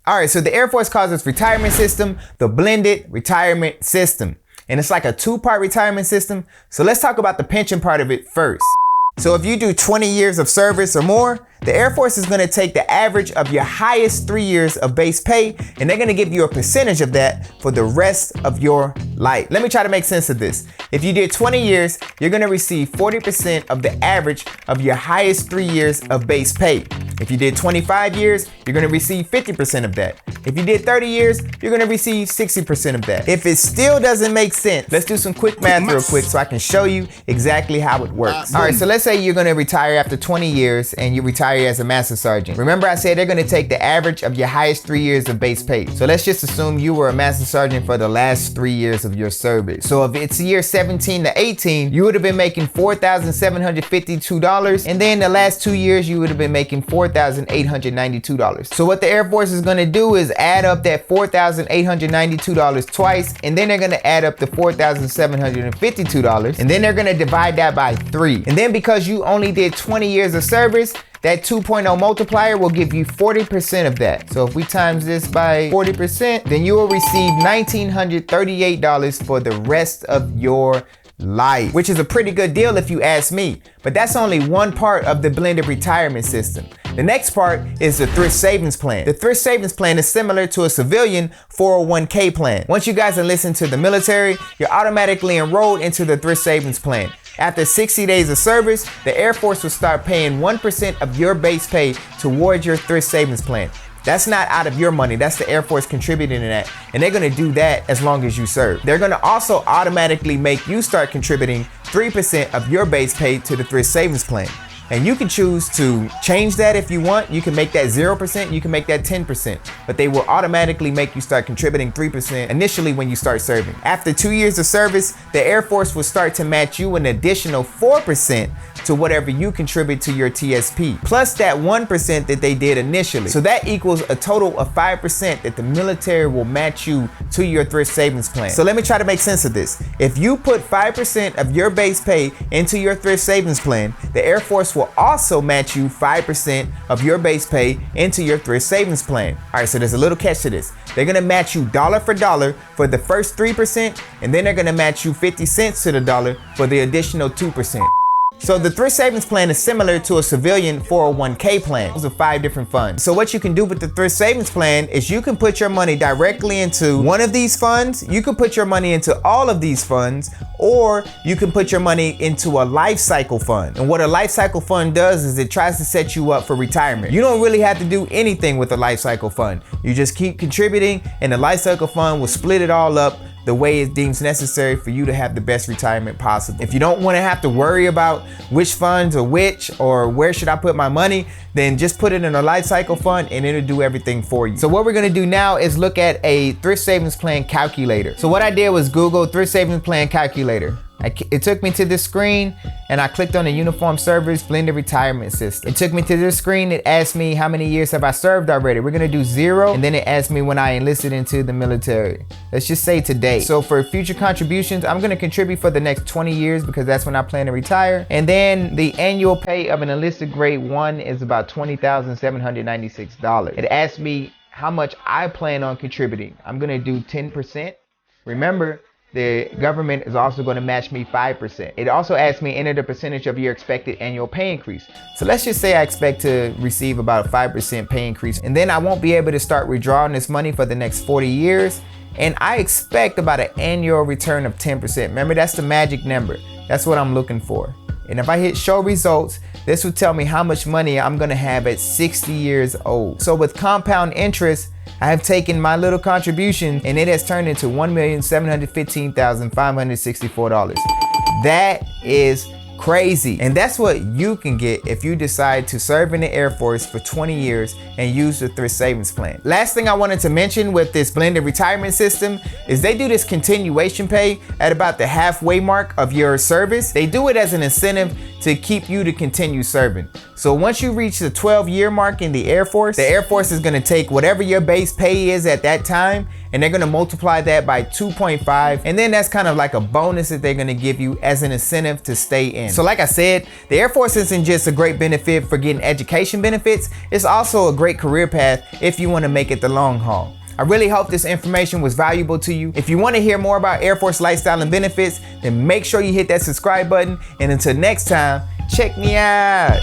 All right, so the Air Force calls this retirement system the blended retirement system. And it's like a two-part retirement system. So let's talk about the pension part of it first. So if you do 20 years of service or more, the Air Force is gonna take the average of your highest 3 years of base pay, and they're gonna give you a percentage of that for the rest of your life. Let me try to make sense of this. If you did 20 years, you're gonna receive 40% of the average of your highest 3 years of base pay. If you did 25 years, you're gonna receive 50% of that. If you did 30 years, you're gonna receive 60% of that. If it still doesn't make sense, let's do some quick math real quick so I can show you exactly how it works. All right, so let's say you're gonna retire after 20 years and you retire as a master sergeant. Remember I said they're gonna take the average of your highest 3 years of base pay. So let's just assume you were a master sergeant for the last 3 years of your service. So if it's year 17 to 18, you would have been making $4,752. And then the last 2 years, you would have been making $4,892. So what the Air Force is gonna do is add up that $4,892 twice, and then they're gonna add up the $4,752, and then they're gonna divide that by 3. And then because you only did 20 years of service, that 2.0 multiplier will give you 40% of that. So if we times this by 40%, then you will receive $1,938 for the rest of your life, which is a pretty good deal if you ask me. But that's only one part of the blended retirement system. The next part is the Thrift Savings Plan. The Thrift Savings Plan is similar to a civilian 401k plan. Once you guys enlist to the military, you're automatically enrolled into the Thrift Savings Plan. After 60 days of service, the Air Force will start paying 1% of your base pay towards your Thrift Savings Plan. That's not out of your money, that's the Air Force contributing to that. And they're gonna do that as long as you serve. They're gonna also automatically make you start contributing 3% of your base pay to the Thrift Savings Plan. And you can choose to change that if you want. You can make that 0%, you can make that 10%. But they will automatically make you start contributing 3% initially when you start serving. After 2 years of service, the Air Force will start to match you an additional 4% to whatever you contribute to your TSP, plus that 1% that they did initially. So that equals a total of 5% that the military will match you to your Thrift Savings Plan. So let me try to make sense of this. If you put 5% of your base pay into your Thrift Savings Plan, the Air Force will also match you 5% of your base pay into your Thrift Savings Plan. All right, so there's a little catch to this. They're gonna match you dollar for dollar for the first 3%, and then they're gonna match you 50 cents to the dollar for the additional 2%. So the Thrift Savings Plan is similar to a civilian 401k plan. Those are 5 different funds. So what you can do with the Thrift Savings Plan is you can put your money directly into one of these funds, you can put your money into all of these funds, or you can put your money into a Lifecycle fund. And what a Lifecycle fund does is it tries to set you up for retirement. You don't really have to do anything with a Lifecycle fund. You just keep contributing, and the Lifecycle fund will split it all up the way it deems necessary for you to have the best retirement possible. If you don't want to have to worry about which funds or where should I put my money, then just put it in a Lifecycle fund and it'll do everything for you. So what we're gonna do now is look at a Thrift Savings Plan calculator. So what I did was Google Thrift Savings Plan calculator. It took me to this screen and I clicked on the Uniform Service Blended Retirement System. It took me to this screen. It asked me how many years have I served already. We're gonna do 0, and then it asked me when I enlisted into the military. Let's just say today. So for future contributions, I'm gonna contribute for the next 20 years because that's when I plan to retire. And then the annual pay of an enlisted grade 1 is about $20,796. It asked me how much I plan on contributing. I'm gonna do 10%. Remember, the government is also going to match me 5%. It also asked me enter the percentage of your expected annual pay increase. So let's just say I expect to receive about a 5% pay increase, and then I won't be able to start withdrawing this money for the next 40 years. And I expect about an annual return of 10%. Remember, that's the magic number. That's what I'm looking for. And if I hit show results, this will tell me how much money I'm gonna have at 60 years old. So with compound interest, I have taken my little contribution and it has turned into $1,715,564. That is crazy. And that's what you can get if you decide to serve in the Air Force for 20 years and use the Thrift Savings Plan. Last thing I wanted to mention with this blended retirement system is they do this continuation pay at about the halfway mark of your service. They do it as an incentive to keep you to continue serving. So once you reach the 12-year mark in the Air Force is gonna take whatever your base pay is at that time, and they're gonna multiply that by 2.5, and then that's kind of like a bonus that they're gonna give you as an incentive to stay in. So like I said, the Air Force isn't just a great benefit for getting education benefits, it's also a great career path if you wanna make it the long haul. I really hope this information was valuable to you. If you want to hear more about Air Force lifestyle and benefits, then make sure you hit that subscribe button. And until next time, check me out.